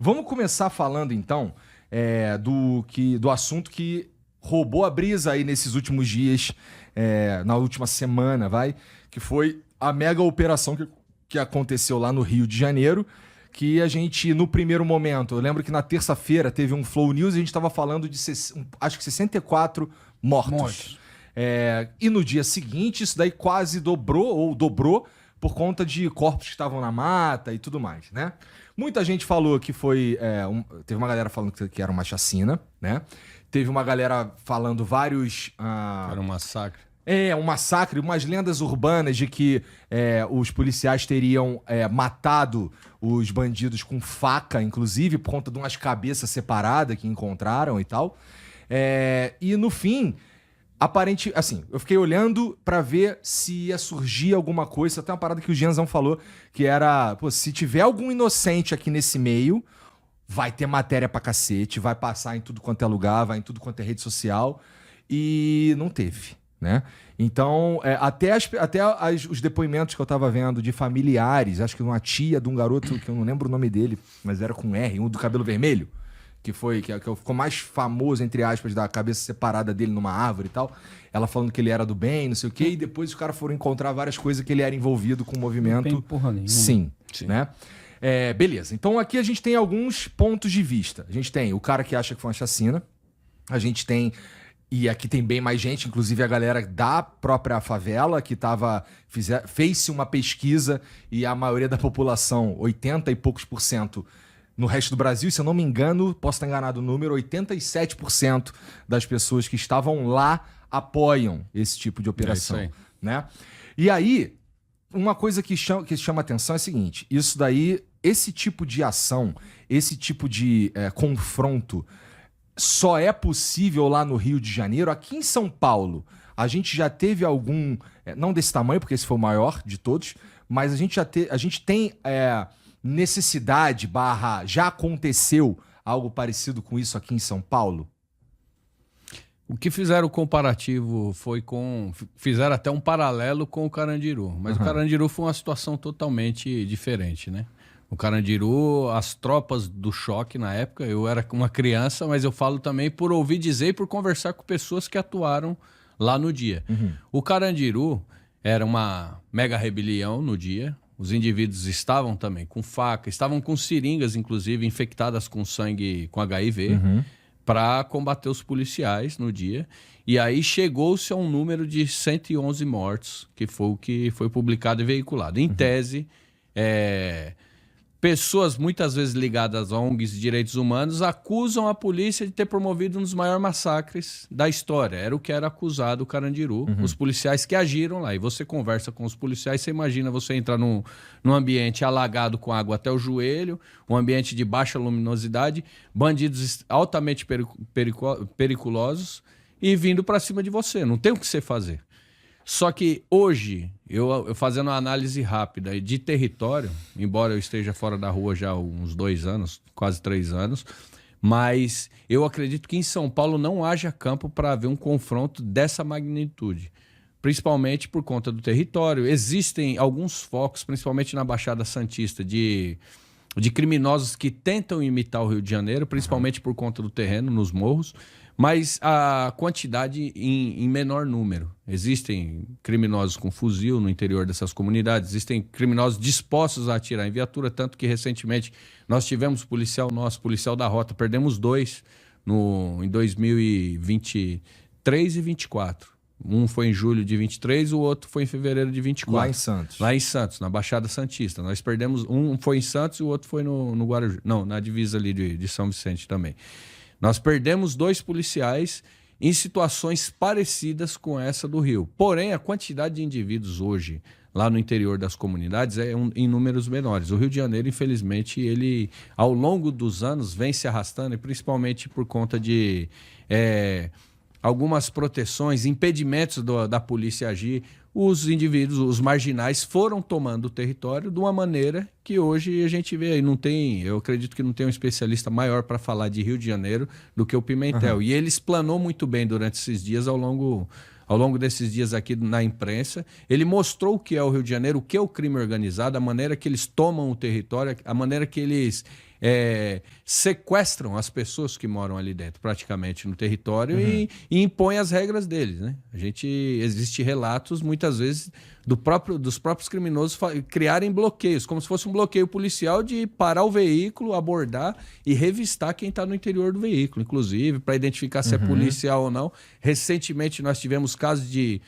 Vamos começar falando, então, do assunto que roubou a brisa aí nesses últimos dias, na última semana, que foi a mega operação que aconteceu lá no Rio de Janeiro, que a gente, no primeiro momento, eu lembro que na terça-feira teve um Flow News e a gente estava falando de, acho que 64 mortos. E no dia seguinte, isso daí quase dobrou por conta de corpos que estavam na mata e tudo mais, né? Muita gente falou que foi... teve uma galera falando que era uma chacina, né? Teve uma galera falando vários... Era um massacre. Um massacre, umas lendas urbanas de que os policiais teriam matado os bandidos com faca, inclusive, por conta de umas cabeças separadas que encontraram e tal. E no fim... Aparente, assim, eu fiquei olhando pra ver se ia surgir alguma coisa. Até uma parada que o Genzão falou, que era, pô, se tiver algum inocente aqui nesse meio, vai ter matéria pra cacete, vai passar em tudo quanto é lugar, vai em tudo quanto é rede social. E não teve, né? Então, os depoimentos que eu tava vendo de familiares, acho que uma tia de um garoto, que eu não lembro o nome dele, mas era com R, um do cabelo vermelho, que ficou mais famoso, entre aspas, da cabeça separada dele numa árvore e tal. Ela falando que ele era do bem, não sei o quê, e depois os caras foram encontrar várias coisas que ele era envolvido com o movimento. Não tem porra nenhuma. Sim, né? Beleza. Então aqui a gente tem alguns pontos de vista. A gente tem o cara que acha que foi uma chacina. A gente tem... E aqui tem bem mais gente, inclusive a galera da própria favela, que fez-se uma pesquisa e a maioria da população, 80 e poucos por cento, no resto do Brasil, se eu não me engano, posso estar enganado o número, 87% das pessoas que estavam lá apoiam esse tipo de operação. Isso aí. Né? E aí, uma coisa que chama atenção é a seguinte, isso daí, esse tipo de ação, esse tipo de confronto, só é possível lá no Rio de Janeiro. Aqui em São Paulo, a gente já teve algum, não desse tamanho, porque esse foi o maior de todos, mas a gente tem... necessidade / já aconteceu algo parecido com isso aqui em São Paulo? O que fizeram o comparativo fizeram até um paralelo com o Carandiru, mas o Carandiru foi uma situação totalmente diferente, né? O Carandiru, as tropas do choque na época, eu era uma criança, mas eu falo também por ouvir dizer e por conversar com pessoas que atuaram lá no dia. O Carandiru era uma mega rebelião no dia. Os indivíduos estavam também com faca, estavam com seringas, inclusive, infectadas com sangue, com HIV, para combater os policiais no dia. E aí chegou-se a um número de 111 mortos, que foi o que foi publicado e veiculado. Em tese, pessoas muitas vezes ligadas a ONGs de direitos humanos acusam a polícia de ter promovido um dos maiores massacres da história. Era o que era acusado o Carandiru, os policiais que agiram lá. E você conversa com os policiais, você imagina você entrar num ambiente alagado com água até o joelho, um ambiente de baixa luminosidade, bandidos altamente periculosos e vindo para cima de você. Não tem o que você fazer. Só que hoje, eu fazendo uma análise rápida de território, embora eu esteja fora da rua já há uns 2 anos, quase 3 anos, mas eu acredito que em São Paulo não haja campo para haver um confronto dessa magnitude, principalmente por conta do território. Existem alguns focos, principalmente na Baixada Santista, de criminosos que tentam imitar o Rio de Janeiro, principalmente por conta do terreno, nos morros, mas a quantidade em menor número. Existem criminosos com fuzil no interior dessas comunidades, existem criminosos dispostos a atirar em viatura, tanto que recentemente nós tivemos policial da Rota, perdemos 2 em 2023 e 2024. Um foi em julho de 23, o outro foi em fevereiro de 24. Lá em Santos. Lá em Santos, na Baixada Santista. Nós perdemos, um foi em Santos e o outro foi no Guarujá. Não, na divisa ali de São Vicente também. Nós perdemos 2 policiais em situações parecidas com essa do Rio. Porém, a quantidade de indivíduos hoje, lá no interior das comunidades, é em números menores. O Rio de Janeiro, infelizmente, ele, ao longo dos anos, vem se arrastando, e principalmente por conta de algumas proteções, impedimentos da polícia agir. Os indivíduos, os marginais, foram tomando o território de uma maneira que hoje a gente vê. Eu acredito que não tem um especialista maior para falar de Rio de Janeiro do que o Pimentel. E ele explanou muito bem durante esses dias, ao longo desses dias aqui na imprensa. Ele mostrou o que é o Rio de Janeiro, o que é o crime organizado, a maneira que eles tomam o território, a maneira que eles sequestram as pessoas que moram ali dentro, praticamente no território, e impõem as regras deles, né? Existe relatos, muitas vezes, dos próprios criminosos criarem bloqueios, como se fosse um bloqueio policial de parar o veículo, abordar e revistar quem está no interior do veículo, inclusive, para identificar se é policial ou não. Recentemente, nós tivemos casos de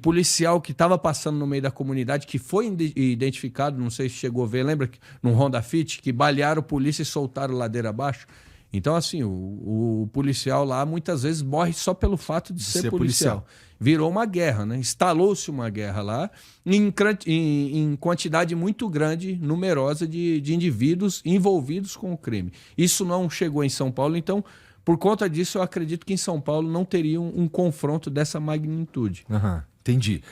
policial que estava passando no meio da comunidade, que foi identificado, não sei se chegou a ver, lembra num Honda Fit, que balearam polícia e soltaram ladeira abaixo? Então, assim, o policial lá muitas vezes morre só pelo fato de ser policial. Virou uma guerra, né? Instalou-se uma guerra lá em quantidade muito grande, numerosa de indivíduos envolvidos com o crime. Isso não chegou em São Paulo, então, por conta disso, eu acredito que em São Paulo não teria um confronto dessa magnitude. Entendi.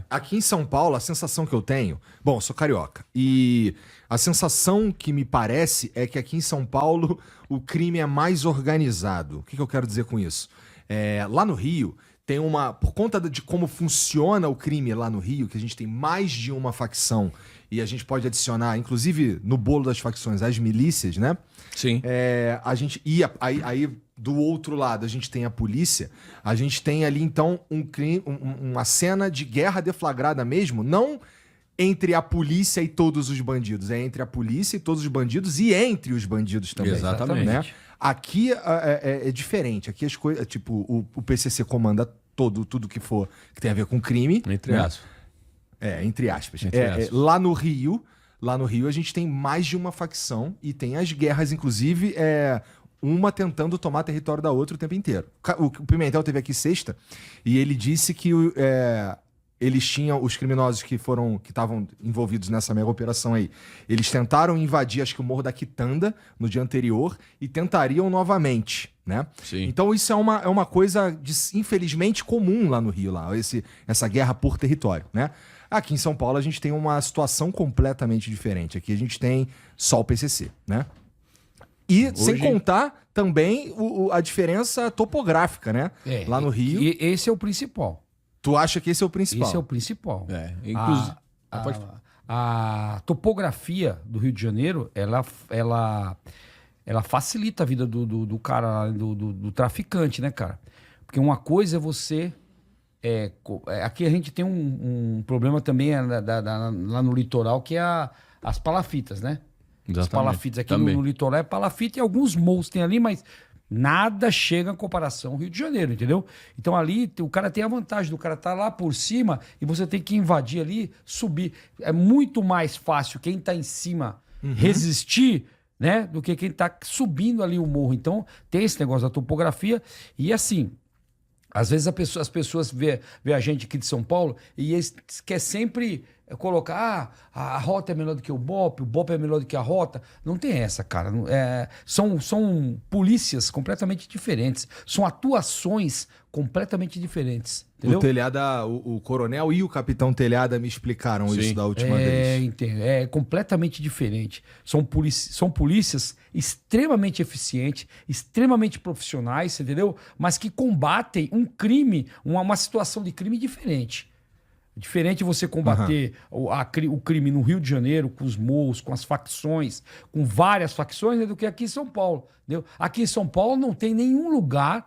Aqui em São Paulo, a sensação que eu tenho... Bom, eu sou carioca. E a sensação que me parece é que aqui em São Paulo o crime é mais organizado. O que eu quero dizer com isso? Lá no Rio, tem uma... Por conta de como funciona o crime lá no Rio, que a gente tem mais de uma facção, e a gente pode adicionar, inclusive, no bolo das facções, as milícias, né? Sim. A gente ia... Aí do outro lado, a gente tem a polícia. A gente tem ali, então, uma cena de guerra deflagrada mesmo, não entre a polícia e todos os bandidos. É entre a polícia e todos os bandidos e entre os bandidos também. Exatamente. Né? Aqui é diferente. Aqui as coisas... Tipo, o PCC comanda tudo que tem a ver com crime. Entre aspas. Entre aspas. Entre aspas. Lá no Rio, a gente tem mais de uma facção e tem as guerras, inclusive... uma tentando tomar território da outra o tempo inteiro. O Pimentel teve aqui sexta e ele disse que eles tinham, os criminosos que estavam envolvidos nessa mega operação aí, eles tentaram invadir, acho que o Morro da Quitanda no dia anterior e tentariam novamente, né? Sim. Então isso é uma coisa, infelizmente, comum lá no Rio, essa guerra por território, né? Aqui em São Paulo a gente tem uma situação completamente diferente. Aqui a gente tem só o PCC, né? E sem contar também a diferença topográfica, né? Lá no Rio. E esse é o principal. Tu acha que esse é o principal? Esse é o principal. Inclusive... A topografia do Rio de Janeiro, ela facilita a vida do cara, do traficante, né, cara? Porque uma coisa é você... aqui a gente tem um problema também lá no litoral, que é as palafitas, né? Exatamente. As palafitas aqui no litoral é palafita e alguns morros tem ali, mas nada chega em comparação ao Rio de Janeiro, entendeu? Então ali o cara tem a vantagem do cara estar lá por cima e você tem que invadir ali, subir. É muito mais fácil quem está em cima resistir, né, do que quem está subindo ali o morro. Então tem esse negócio da topografia e assim... Às vezes as pessoas vê a gente aqui de São Paulo e eles querem sempre colocar a rota é melhor do que o BOPE é melhor do que a rota. Não tem essa, cara. São polícias completamente diferentes. São atuações completamente diferentes. Entendeu? O Telhada, o coronel e o capitão Telhada me explicaram isso da última vez. Entendo. É completamente diferente. São polícias extremamente eficientes, extremamente profissionais, entendeu? Mas que combatem um crime, uma situação de crime diferente. Diferente você combater o crime no Rio de Janeiro, com os morros, com as facções, com várias facções, né, do que aqui em São Paulo. Entendeu? Aqui em São Paulo não tem nenhum lugar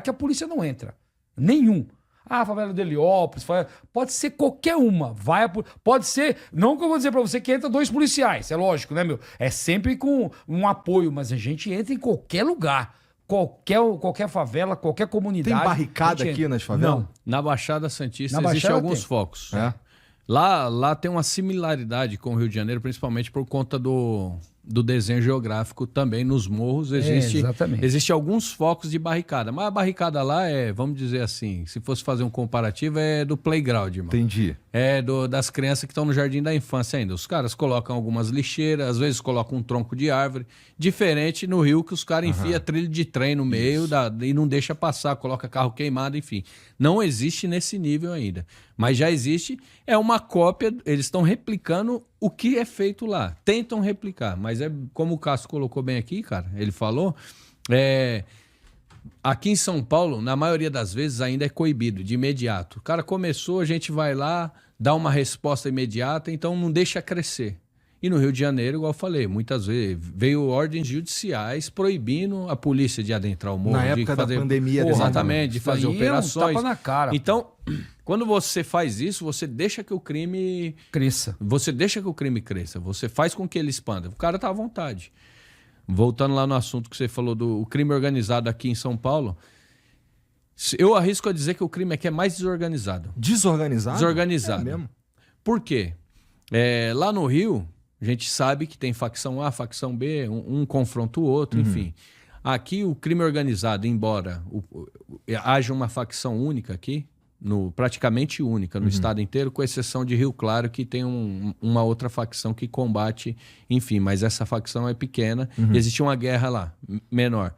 que a polícia não entra. Nenhum. A favela de Heliópolis, pode ser qualquer uma. Pode ser, não que eu vou dizer pra você que entra 2 policiais, é lógico, né, meu? É sempre com um apoio, mas a gente entra em qualquer lugar. Qualquer favela, qualquer comunidade. Tem barricada aqui nas favelas? Não. Na Baixada Santista existem alguns focos. Lá tem uma similaridade com o Rio de Janeiro, principalmente por conta do desenho geográfico também. Nos morros existe alguns focos de barricada. Mas a barricada lá vamos dizer assim, se fosse fazer um comparativo, é do playground, irmão. Entendi. Das crianças que estão no jardim da infância ainda. Os caras colocam algumas lixeiras, às vezes colocam um tronco de árvore. Diferente no Rio, que os caras enfiam trilho de trem no meio e não deixa passar, coloca carro queimado, enfim. Não existe nesse nível ainda. Mas já existe, é uma cópia, eles estão replicando o que é feito lá. Tentam replicar, mas como o Cássio colocou bem aqui, cara, ele falou, aqui em São Paulo, na maioria das vezes, ainda é coibido, de imediato. O cara começou, a gente vai lá, dá uma resposta imediata, então não deixa crescer. E no Rio de Janeiro, igual eu falei, muitas vezes veio ordens judiciais proibindo a polícia de adentrar o morro. Na época da pandemia. Exatamente, de Isso fazer aí operações. É um tapa na cara. Então, quando você faz isso, você deixa que o crime Cresça. Você deixa que o crime cresça, você faz com que ele expanda. O cara tá à vontade. Voltando lá no assunto que você falou do crime organizado aqui em São Paulo, eu arrisco a dizer que o crime aqui é mais desorganizado. Desorganizado? Desorganizado. É mesmo? Por quê? Lá no Rio, a gente sabe que tem facção A, facção B, um confronta o outro, enfim. Aqui o crime organizado, embora haja uma facção única aqui, praticamente única no estado inteiro, com exceção de Rio Claro, que tem uma outra facção que combate, enfim, mas essa facção é pequena, existe uma guerra lá, menor.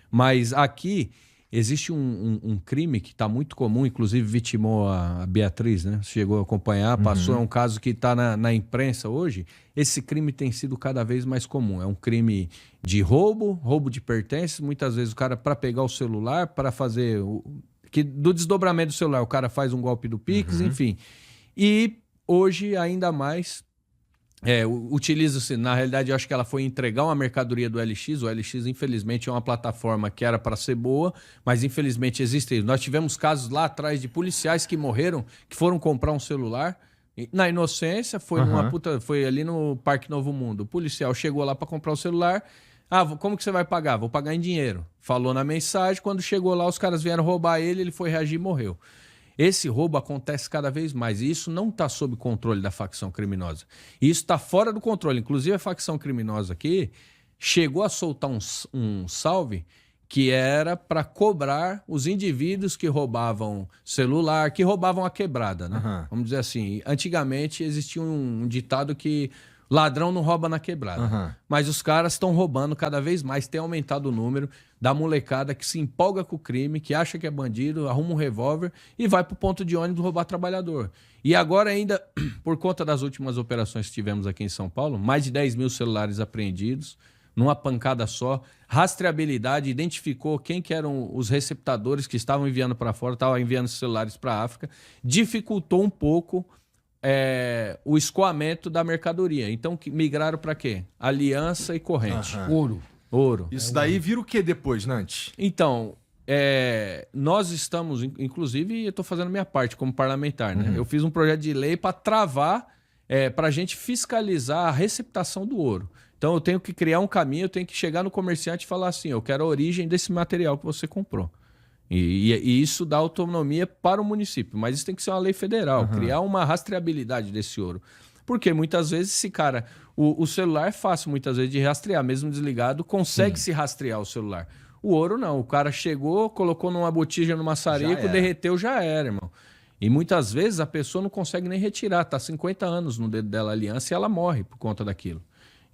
Mas aqui existe um crime que está muito comum, inclusive vitimou a Beatriz, né? Chegou a acompanhar, passou, é um caso que está na imprensa hoje. Esse crime tem sido cada vez mais comum. É um crime de roubo de pertences, muitas vezes o cara, para pegar o celular, para fazer... do desdobramento do celular, o cara faz um golpe do Pix, enfim. E hoje, ainda mais, utiliza-se, na realidade, eu acho que ela foi entregar uma mercadoria do LX. O LX, infelizmente, é uma plataforma que era para ser boa, mas infelizmente existe. Nós tivemos casos lá atrás de policiais que morreram, que foram comprar um celular. Na inocência, foi ali no Parque Novo Mundo. O policial chegou lá para comprar o celular. Como que você vai pagar? Vou pagar em dinheiro. Falou na mensagem, quando chegou lá, os caras vieram roubar ele foi reagir e morreu. Esse roubo acontece cada vez mais e isso não está sob controle da facção criminosa. Isso está fora do controle. Inclusive, a facção criminosa aqui chegou a soltar um salve que era para cobrar os indivíduos que roubavam celular, que roubavam a quebrada, né? Vamos dizer assim, antigamente existia um ditado que ladrão não rouba na quebrada. Mas os caras estão roubando cada vez mais. Tem aumentado o número da molecada que se empolga com o crime, que acha que é bandido, arruma um revólver e vai pro ponto de ônibus roubar trabalhador. E agora ainda, por conta das últimas operações que tivemos aqui em São Paulo, mais de 10 mil celulares apreendidos, numa pancada só. Rastreabilidade, identificou quem que eram os receptadores que estavam enviando para fora, estavam enviando celulares para a África. Dificultou um pouco o escoamento da mercadoria. Então, migraram para quê? Aliança e corrente. Ouro. Isso daí vira o que depois, Nantes? Então, nós estamos, inclusive, eu estou fazendo minha parte como parlamentar, né? Eu fiz um projeto de lei para travar, para a gente fiscalizar a receptação do ouro. Então, eu tenho que criar um caminho, eu tenho que chegar no comerciante e falar assim, eu quero a origem desse material que você comprou. E isso dá autonomia para o município, mas isso tem que ser uma lei federal, criar uma rastreabilidade desse ouro. Porque muitas vezes esse cara, o celular é fácil muitas vezes de rastrear, mesmo desligado, consegue se rastrear o celular. O ouro não, o cara chegou, colocou numa botija, no maçarico, derreteu, já era, irmão. E muitas vezes a pessoa não consegue nem retirar, tá 50 anos no dedo dela a aliança e ela morre por conta daquilo.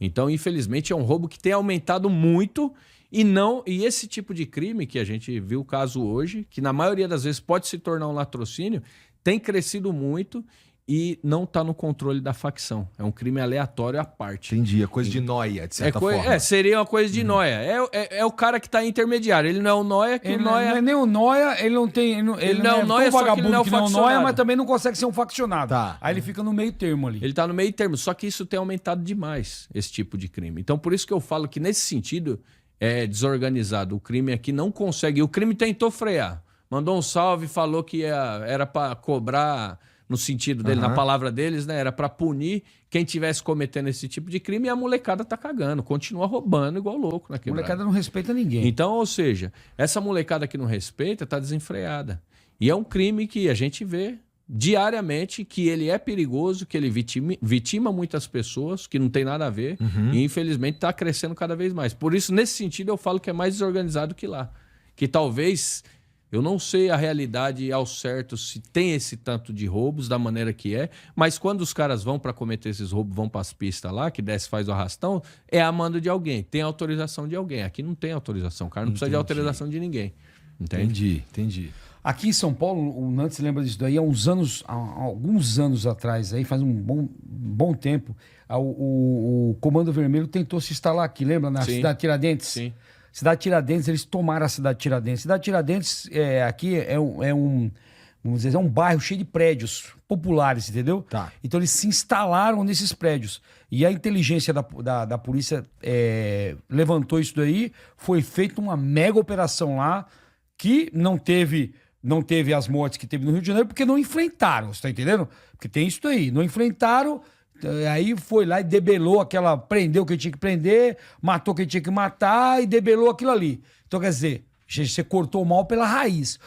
Então, infelizmente, é um roubo que tem aumentado muito. E esse tipo de crime, que a gente viu o caso hoje, que na maioria das vezes pode se tornar um latrocínio, tem crescido muito e não está no controle da facção. É um crime aleatório à parte. Entendi, é coisa de nóia, de certa forma. Seria uma coisa de nóia. É o cara que está intermediário. Ele não é o nóia, que Ele o nóia... não é nem o nóia, ele não tem... Ele não é nóia, tão só que ele não é o vagabundo que não é o nóia, faccionado. mas também não consegue ser um faccionado. Tá. Aí ele fica no meio termo ali. Ele está no meio termo. Só que isso tem aumentado demais, esse tipo de crime. Então, por isso que eu falo que, nesse sentido, é desorganizado. O crime aqui não consegue. O crime tentou frear. Mandou um salve, falou que era para cobrar, no sentido dele, na palavra deles, né? Era para punir quem tivesse cometendo esse tipo de crime, e a molecada tá cagando, continua roubando igual louco na A quebrada. molecada não respeita ninguém. Então, ou seja, essa molecada que não respeita tá desenfreada. E é um crime que a gente vê diariamente, que ele é perigoso, que ele vitima muitas pessoas, que não tem nada a ver, e infelizmente está crescendo cada vez mais. Por isso, nesse sentido, eu falo que é mais desorganizado que lá. Que talvez, eu não sei a realidade ao certo se tem esse tanto de roubos da maneira que é, mas quando os caras vão para cometer esses roubos, vão para as pistas lá, que desce faz o arrastão, é a mando de alguém, tem autorização de alguém. Aqui não tem autorização, o cara não precisa de autorização de ninguém. Entende? Entendi. Aqui em São Paulo, o Nantes se lembra disso daí, há alguns anos atrás, aí faz um bom tempo, o Comando Vermelho tentou se instalar aqui, lembra? Na cidade Tiradentes. Sim. Cidade Tiradentes, eles tomaram a cidade Tiradentes. Cidade Tiradentes aqui vamos dizer, é um bairro cheio de prédios populares, entendeu? Tá. Então eles se instalaram nesses prédios. E a inteligência da polícia levantou isso daí, foi feita uma mega operação lá, que não teve as mortes que teve no Rio de Janeiro, porque não enfrentaram, você tá entendendo? Porque tem isso daí, não enfrentaram, aí foi lá e debelou prendeu quem tinha que prender, matou quem tinha que matar e debelou aquilo ali. Então, quer dizer, você cortou o mal pela raiz.